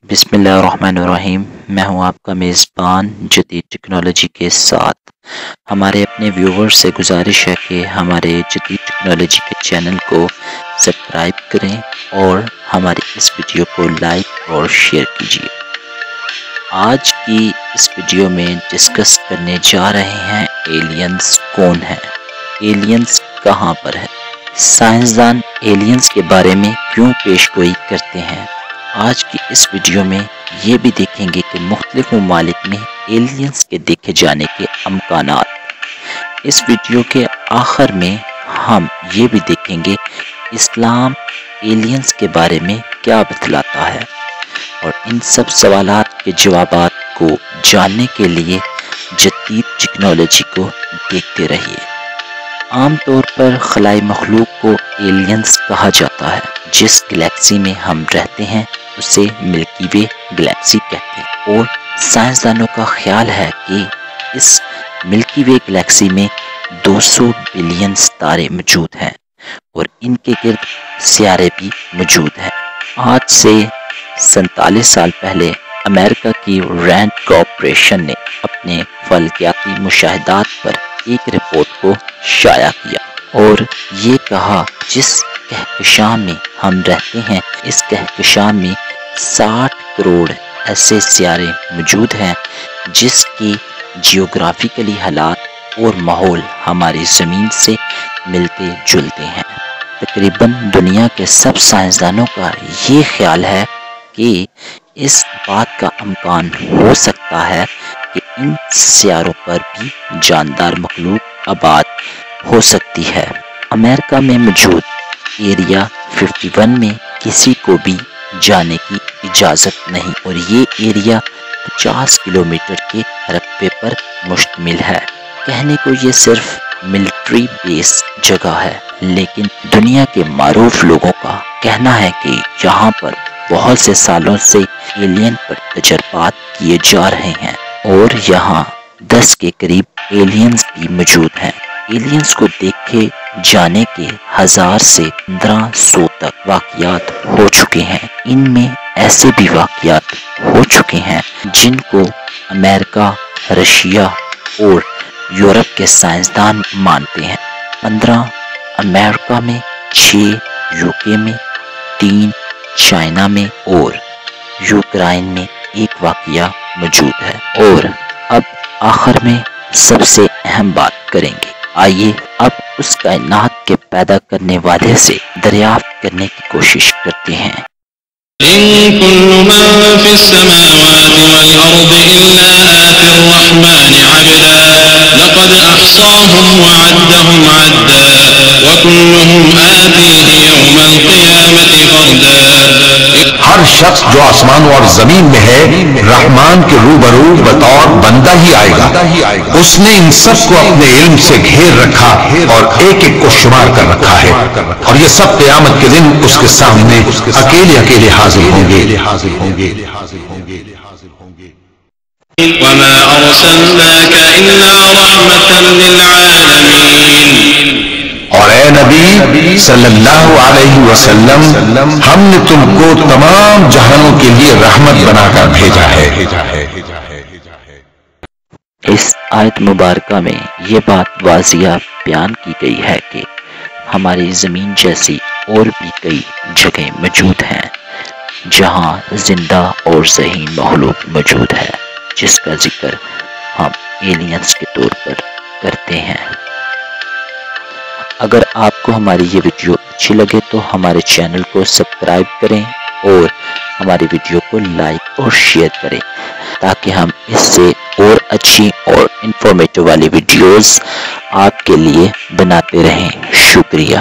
بسم اللہ الرحمن الرحیم۔ میں ہوں آپ کا میزبان جدید ٹیکنالوجی کے ساتھ۔ ہمارے اپنے ویورز سے گزارش ہے کہ ہمارے جدید ٹیکنالوجی کے چینل کو سبسکرائب کریں اور ہماری اس ویڈیو کو لائک اور شیئر کیجیے۔ آج کی اس ویڈیو میں ڈسکس کرنے جا رہے ہیں ایلینز کون ہیں، ایلینز کہاں پر ہے، سائنسدان ایلینز کے بارے میں کیوں پیش گوئی کرتے ہیں۔ آج کی اس ویڈیو میں یہ بھی دیکھیں گے کہ مختلف ممالک میں ایلینز کے دیکھے جانے کے امکانات۔ اس ویڈیو کے آخر میں ہم یہ بھی دیکھیں گے اسلام ایلینز کے بارے میں کیا بتلاتا ہے، اور ان سب سوالات کے جوابات کو جاننے کے لیے جدید ٹیکنالوجی کو دیکھتے رہیے۔ عام طور پر خلائی مخلوق کو ایلینز کہا جاتا ہے۔ جس گلیکسی میں ہم رہتے ہیں اسے ملکی وے گلیکسی کہتے ہیں، اور سائنسدانوں کا خیال ہے کہ اس ملکی وے گلیکسی میں 200 بلین ستارے موجود ہیں اور ان کے گرد سیارے بھی موجود ہیں۔ آج سے 47 سال پہلے امریکہ کی رینڈ کارپوریشن نے اپنے فلکیاتی مشاہدات پر ایک رپورٹ کو شائع کیا اور یہ کہا جس کہکشاں میں ہم رہتے ہیں اس کہکشاں میں 60 کروڑ ایسے سیارے موجود ہیں جس کی جیوگرافیکلی حالات اور ماحول ہماری زمین سے ملتے جلتے ہیں۔ تقریباً دنیا کے سب سائنسدانوں کا یہ خیال ہے کہ اس بات کا امکان ہو سکتا ہے کہ ان سیاروں پر بھی جاندار مخلوق آباد ہو سکتی ہے۔ امریکہ میں موجود ایریا 51 میں کسی کو بھی جانے کی اجازت نہیں، اور یہ ایریا 50 کلومیٹر کے رقبے پر مشتمل ہے۔ کہنے کو یہ صرف ملٹری بیس جگہ ہے، لیکن دنیا کے معروف لوگوں کا کہنا ہے کہ یہاں پر بہت سے سالوں سے ایلین پر تجربات کیے جا رہے ہیں اور یہاں 10 کے قریب ایلینز بھی موجود ہیں۔ ایلینز کو دیکھے جانے کے 1000 سے 1500 تک واقعات ہو چکے ہیں۔ ان میں ایسے بھی واقعات ہو چکے ہیں جن کو امریکہ، رشیا اور یورپ کے سائنسدان مانتے ہیں۔ 15 امریکہ میں، 6 یوکے میں، 3 چائنا میں اور یوکرائن میں ایک واقعہ موجود ہے۔ اور اب آخر میں سب سے اہم بات کریں گے۔ آئیے اب اس کائنات کے پیدا کرنے والے سے دریافت کرنے کی کوشش کرتے ہیں۔ إن كل من في السماوات والأرض إلا آتي الرحمن عبدا لقد أحصاهم وعدهم عدا وكلهم آتيه يوم القيامة فردا۔ ہر شخص جو آسمانوں اور زمین میں ہے رحمان کے روبرو بطور بندہ ہی آئے گا۔ اس نے ان سب کو اپنے علم سے گھیر رکھا اور ایک ایک کو شمار کر رکھا ہے، اور یہ سب قیامت کے دن اس کے سامنے اکیلے اکیلے حاضر ہوں گے۔ وما أرسلناك إلا رحمة للعالمين۔ اور اے نبی صلی اللہ علیہ وسلم، ہم نے تم کو تمام جہانوں کے لیے رحمت بنا کر بھیجا ہے۔ اس آیت مبارکہ میں یہ بات واضح بیان کی گئی ہے کہ ہماری زمین جیسی اور بھی کئی جگہیں موجود ہیں جہاں زندہ اور ذہین مخلوق موجود ہے، جس کا ذکر ہم ایلینز کے طور پر کرتے ہیں۔ اگر آپ کو ہماری یہ ویڈیو اچھی لگے تو ہمارے چینل کو سبسکرائب کریں اور ہماری ویڈیو کو لائک اور شیئر کریں تاکہ ہم اس سے اور اچھی اور انفارمیٹو والی ویڈیوز آپ کے لیے بناتے رہیں۔ شکریہ۔